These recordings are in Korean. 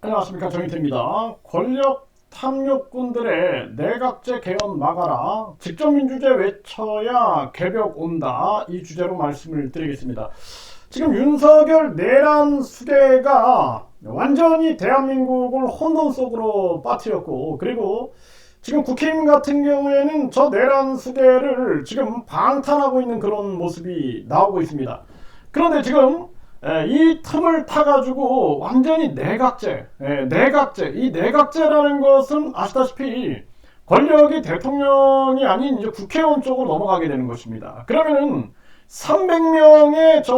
안녕하십니까, 정의태입니다. 권력 탐욕꾼들의 내각제 개헌 막아라, 직접민주제 외쳐야 개벽 온다, 이 주제로 말씀을 드리겠습니다. 지금 윤석열 내란 수계가 완전히 대한민국을 혼돈 속으로 빠뜨렸고, 그리고 지금 국힘 같은 경우에는 저 내란 수계를 지금 방탄하고 있는 그런 모습이 나오고 있습니다. 그런데 지금 이 틈을 타가지고 완전히 내각제, 이 내각제라는 것은 아시다시피 권력이 대통령이 아닌 이제 국회의원 쪽으로 넘어가게 되는 것입니다. 그러면은 300명의 저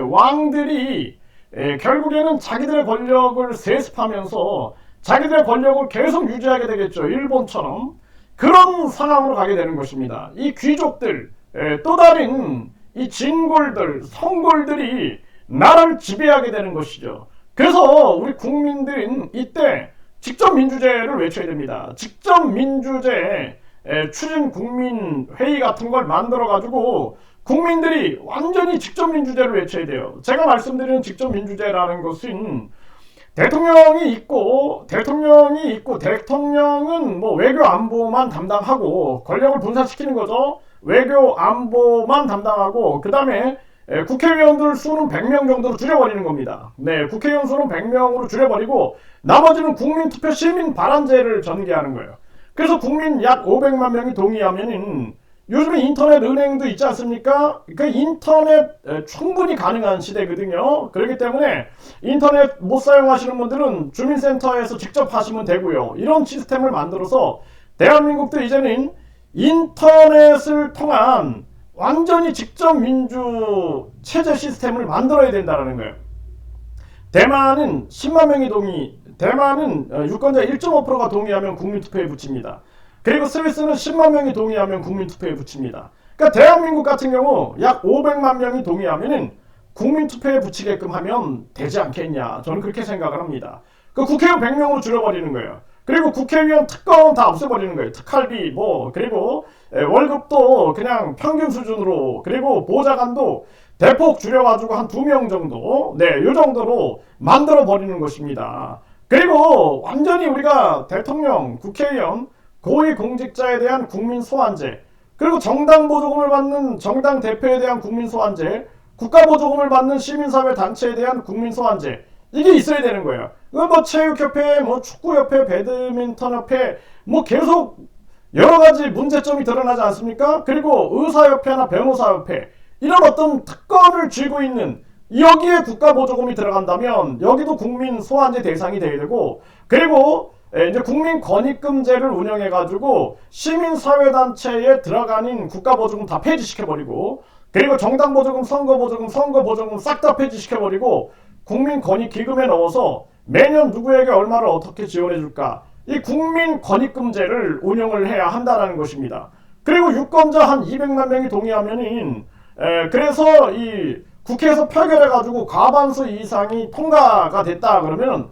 왕들이 결국에는 자기들의 권력을 세습하면서 자기들의 권력을 계속 유지하게 되겠죠. 일본처럼 그런 상황으로 가게 되는 것입니다. 이 귀족들, 또 다른 이 진골들, 성골들이 나라를 지배하게 되는 것이죠. 그래서 우리 국민들은 이때 직접 민주제를 외쳐야 됩니다. 직접 민주제 추진 국민회의 같은 걸 만들어 가지고 국민들이 완전히 직접 민주제를 외쳐야 돼요. 제가 말씀드리는 직접 민주제라는 것은 대통령은 뭐 외교 안보만 담당하고 권력을 분산시키는 거죠. 외교 안보만 담당하고 그 다음에 국회의원들 수는 100명 정도로 줄여버리는 겁니다. 네, 국회의원 수는 100명으로 줄여버리고 나머지는 국민투표 시민 발안제를 전개하는 거예요. 그래서 국민 약 500만 명이 동의하면은 요즘에 인터넷 은행도 있지 않습니까? 그 인터넷 충분히 가능한 시대거든요. 그렇기 때문에 인터넷 못 사용하시는 분들은 주민센터에서 직접 하시면 되고요. 이런 시스템을 만들어서 대한민국도 이제는 인터넷을 통한 완전히 직접 민주 체제 시스템을 만들어야 된다는 거예요. 대만은 10만 명이 대만은 유권자 1.5%가 동의하면 국민투표에 붙입니다. 그리고 스위스는 10만 명이 동의하면 국민투표에 붙입니다. 그러니까 대한민국 같은 경우 약 500만 명이 동의하면은 국민투표에 붙이게끔 하면 되지 않겠냐. 저는 그렇게 생각을 합니다. 그 국회의원 100명으로 줄여버리는 거예요. 그리고 국회의원 특권 다 없애버리는 거예요. 특활비 그리고 월급도 그냥 평균 수준으로, 그리고 보좌관도 대폭 줄여가지고 한 2명 정도, 요 정도로 만들어버리는 것입니다. 그리고 완전히 우리가 대통령, 국회의원, 고위공직자에 대한 국민 소환제, 그리고 정당 보조금을 받는 정당 대표에 대한 국민 소환제, 국가 보조금을 받는 시민사회 단체에 대한 국민 소환제, 이게 있어야 되는 거예요. 뭐 체육협회, 뭐 축구협회, 배드민턴협회, 뭐 계속 여러 가지 문제점이 드러나지 않습니까? 그리고 의사협회나 변호사협회, 이런 어떤 특권을 쥐고 있는, 여기에 국가 보조금이 들어간다면 여기도 국민 소환제 대상이 돼야 되고, 그리고 이제 국민권익금제를 운영해가지고 시민사회단체에 들어가는 국가보조금 다 폐지시켜버리고, 그리고 정당보조금, 선거보조금 싹 다 폐지시켜버리고 국민권익기금에 넣어서 매년 누구에게 얼마를 어떻게 지원해줄까, 이 국민권익금제를 운영을 해야 한다는 것입니다. 그리고 유권자 한 200만 명이 동의하면은 그래서 이 국회에서 표결해가지고 과반수 이상이 통과가 됐다 그러면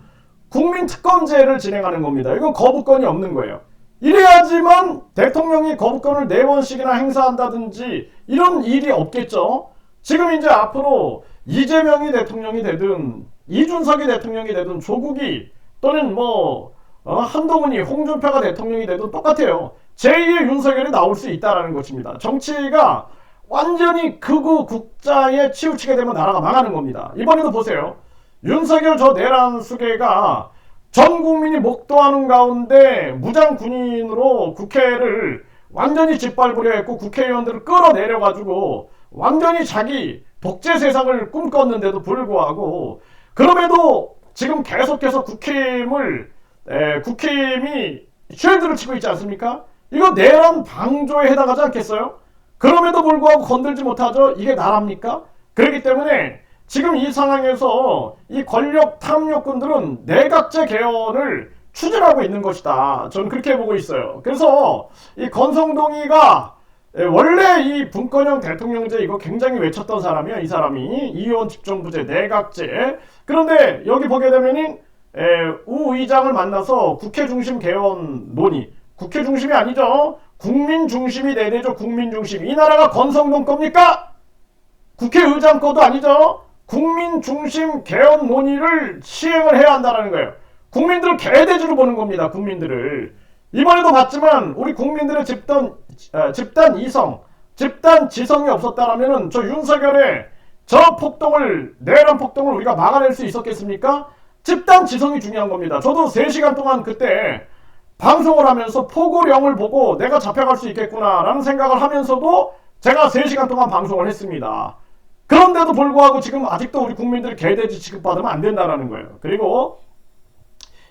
국민특검제를 진행하는 겁니다. 이건 거부권이 없는 거예요. 이래야지만 대통령이 거부권을 4번씩이나 행사한다든지 이런 일이 없겠죠. 지금 이제 앞으로 이재명이 대통령이 되든 이준석이 대통령이 되든 조국이 또는 한동훈이, 홍준표가 대통령이 되든 똑같아요. 제2의 윤석열이 나올 수 있다는 것입니다. 정치가 완전히 극우 국자에 치우치게 되면 나라가 망하는 겁니다. 이번에도 보세요. 윤석열 저 내란 수계가 전 국민이 목도하는 가운데 무장 군인으로 국회를 완전히 짓밟으려 했고 국회의원들을 끌어내려가지고 완전히 자기 독재 세상을 꿈꿨는데도 불구하고, 그럼에도 지금 계속해서 국힘이 쉴드를 치고 있지 않습니까? 이거 내란 방조에 해당하지 않겠어요? 그럼에도 불구하고 건들지 못하죠. 이게 나라입니까? 그렇기 때문에 지금 이 상황에서 이 권력 탐욕꾼들은 내각제 개헌을 추진하고 있는 것이다. 저는 그렇게 보고 있어요. 그래서 이 권성동이가 원래 이 분권형 대통령제 이거 굉장히 외쳤던 사람이야. 이 사람이 이의원 집정부제, 내각제. 그런데 여기 보게 되면은 우 의장을 만나서 국회 중심 개헌 논의. 국회 중심이 아니죠. 국민 중심이 내내죠. 국민 중심. 이 나라가 권성동 겁니까? 국회의장 거도 아니죠. 국민 중심 개헌 논의를 시행을 해야 한다는 거예요. 국민들을 개돼지로 보는 겁니다. 국민들을. 이번에도 봤지만 우리 국민들의 집단 이성, 집단 지성이 없었다라면 저 윤석열의 저 폭동을, 내란 폭동을 우리가 막아낼 수 있었겠습니까? 집단 지성이 중요한 겁니다. 저도 3시간 동안 그때 방송을 하면서 포고령을 보고 내가 잡혀갈 수 있겠구나 라는 생각을 하면서도 제가 3시간 동안 방송을 했습니다. 그런데도 불구하고 지금 아직도 우리 국민들 개돼지 취급받으면 안 된다는 거예요. 그리고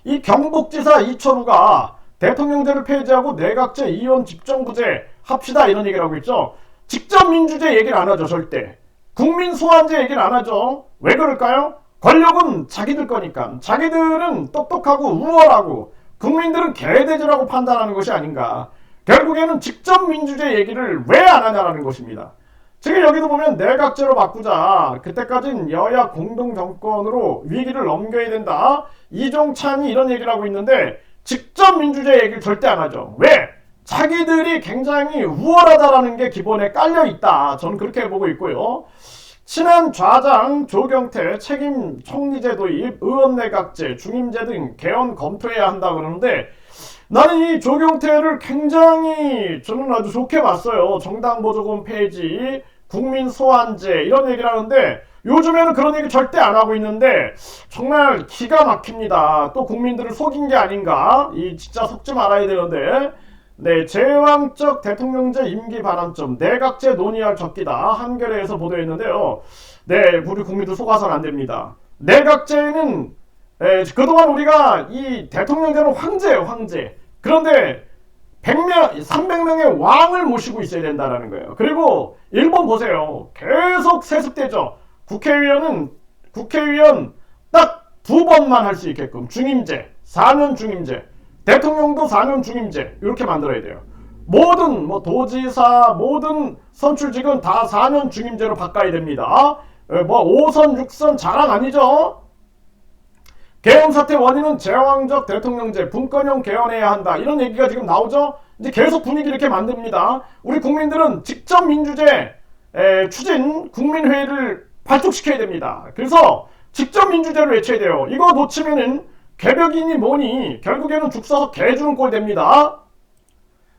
이 경북지사 이철우가 대통령제를 폐지하고 내각제, 이원, 집정부제 합시다 이런 얘기를 하고 있죠. 직접 민주제 얘기를 안 하죠. 절대. 국민 소환제 얘기를 안 하죠. 왜 그럴까요? 권력은 자기들 거니까. 자기들은 똑똑하고 우월하고 국민들은 개돼지라고 판단하는 것이 아닌가. 결국에는 직접 민주제 얘기를 왜 안 하냐라는 것입니다. 지금 여기도 보면 내각제로 바꾸자. 그때까진 여야 공동정권으로 위기를 넘겨야 된다. 이종찬이 이런 얘기를 하고 있는데 직접 민주제 얘기를 절대 안 하죠. 왜? 자기들이 굉장히 우월하다라는 게 기본에 깔려있다. 저는 그렇게 보고 있고요. 친한 좌장 조경태 책임 총리제 도입, 의원내각제, 중임제 등 개헌 검토해야 한다 그러는데 나는 이 조경태를 굉장히 저는 아주 좋게 봤어요. 정당 보조금 폐지, 국민 소환제 이런 얘기를 하는데 요즘에는 그런 얘기 절대 안 하고 있는데 정말 기가 막힙니다. 또 국민들을 속인 게 아닌가? 이 진짜 속지 말아야 되는데 네, 제왕적 대통령제 임기 반환점, 내각제 논의할 적기다. 한겨레에서 보도했는데요. 네, 우리 국민들 속아서는 안 됩니다. 내각제는 그동안 우리가 이 대통령제는 황제예요, 황제. 그런데 100명, 300명의 왕을 모시고 있어야 된다는 거예요. 그리고 일본 보세요. 계속 세습되죠. 국회의원 딱 2번만 할 수 있게끔 중임제, 4년 중임제. 대통령도 4년 중임제 이렇게 만들어야 돼요. 모든 도지사 모든 선출직은 다 4년 중임제로 바꿔야 됩니다. 5선 6선 자랑 아니죠. 개헌 사태 원인은 제왕적 대통령제 분권형 개헌해야 한다 이런 얘기가 지금 나오죠. 이제 계속 분위기 이렇게 만듭니다. 우리 국민들은 직접 민주제 추진 국민회의를 발족시켜야 됩니다. 그래서 직접 민주제를 외쳐야 돼요. 이거 놓치면은 개벽이니 뭐니 결국에는 죽 써서 개 주는 꼴 됩니다.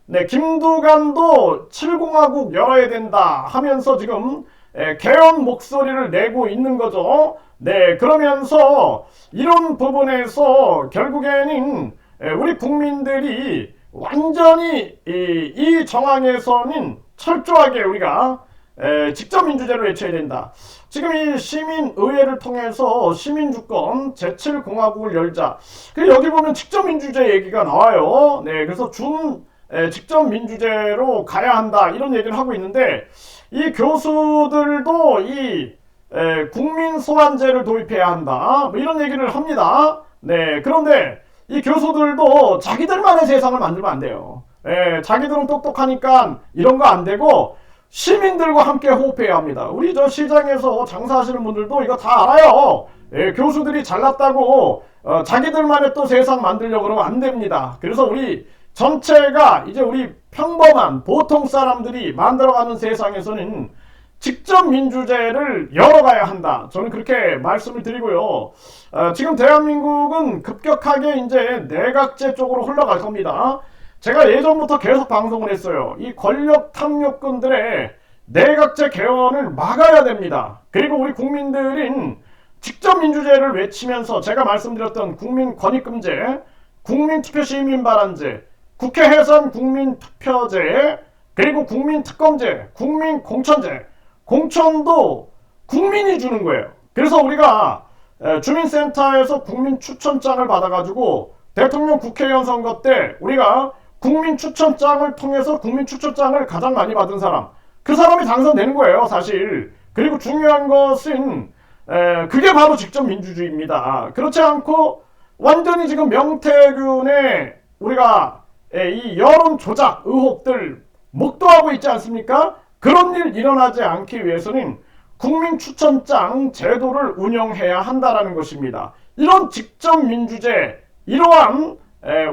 네, 김두관도 7공화국 열어야 된다 하면서 지금 개헌 목소리를 내고 있는 거죠. 네, 그러면서 이런 부분에서 결국에는 우리 국민들이 완전히 이 정황에서는 철저하게 우리가 직접 민주제를 외쳐야 된다. 지금 이 시민의회를 통해서 시민주권 제7공화국을 열자. 그리고 여기 보면 직접 민주제 얘기가 나와요. 네, 그래서 직접 민주제로 가야 한다 이런 얘기를 하고 있는데 이 교수들도 이 국민 소환제를 도입해야 한다 뭐 이런 얘기를 합니다. 네, 그런데 이 교수들도 자기들만의 세상을 만들면 안 돼요. 자기들은 똑똑하니까 이런 거 안 되고 시민들과 함께 호흡해야 합니다. 우리 저 시장에서 장사하시는 분들도 이거 다 알아요. 교수들이 잘났다고 자기들만의 또 세상 만들려고 그러면 안 됩니다. 그래서 우리 전체가 이제 우리 평범한 보통 사람들이 만들어가는 세상에서는 직접 민주제를 열어가야 한다. 저는 그렇게 말씀을 드리고요. 지금 대한민국은 급격하게 이제 내각제 쪽으로 흘러갈 겁니다. 제가 예전부터 계속 방송을 했어요. 이 권력 탐욕꾼들의 내각제 개헌을 막아야 됩니다. 그리고 우리 국민들은 직접 민주제를 외치면서 제가 말씀드렸던 국민권익금제, 국민투표시민반환제, 국회 해산 국민투표제, 그리고 국민특검제, 국민공천제, 공천도 국민이 주는 거예요. 그래서 우리가 주민센터에서 국민추천장을 받아가지고 대통령 국회의원 선거 때 우리가 국민추천장을 통해서 국민추천장을 가장 많이 받은 사람, 그 사람이 당선되는 거예요, 사실. 그리고 중요한 것은 그게 바로 직접 민주주의입니다. 그렇지 않고 완전히 지금 명태균의 우리가 이 여론 조작 의혹들 목도하고 있지 않습니까? 그런 일 일어나지 않기 위해서는 국민추천장 제도를 운영해야 한다라는 것입니다. 이런 직접 민주제, 이러한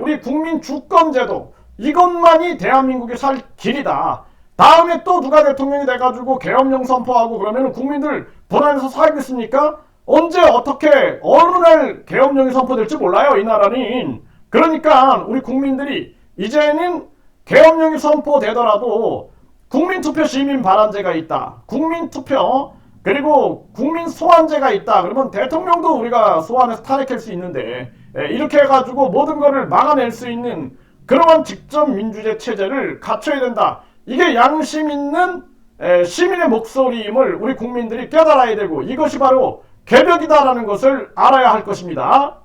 우리 국민주권제도, 이것만이 대한민국이 살 길이다. 다음에 또 누가 대통령이 돼가지고 계엄령 선포하고 그러면 국민들 불안해서 살겠습니까? 언제 어떻게 어느 날 계엄령이 선포될지 몰라요, 이 나라는. 그러니까 우리 국민들이 이제는 계엄령이 선포되더라도 국민투표 시민 발안제가 있다. 국민투표 그리고 국민 소환제가 있다. 그러면 대통령도 우리가 소환해서 탄핵할 수 있는데 이렇게 해가지고 모든 것을 막아낼 수 있는 그러한 직접 민주제 체제를 갖춰야 된다. 이게 양심 있는 시민의 목소리임을 우리 국민들이 깨달아야 되고 이것이 바로 개벽이다라는 것을 알아야 할 것입니다.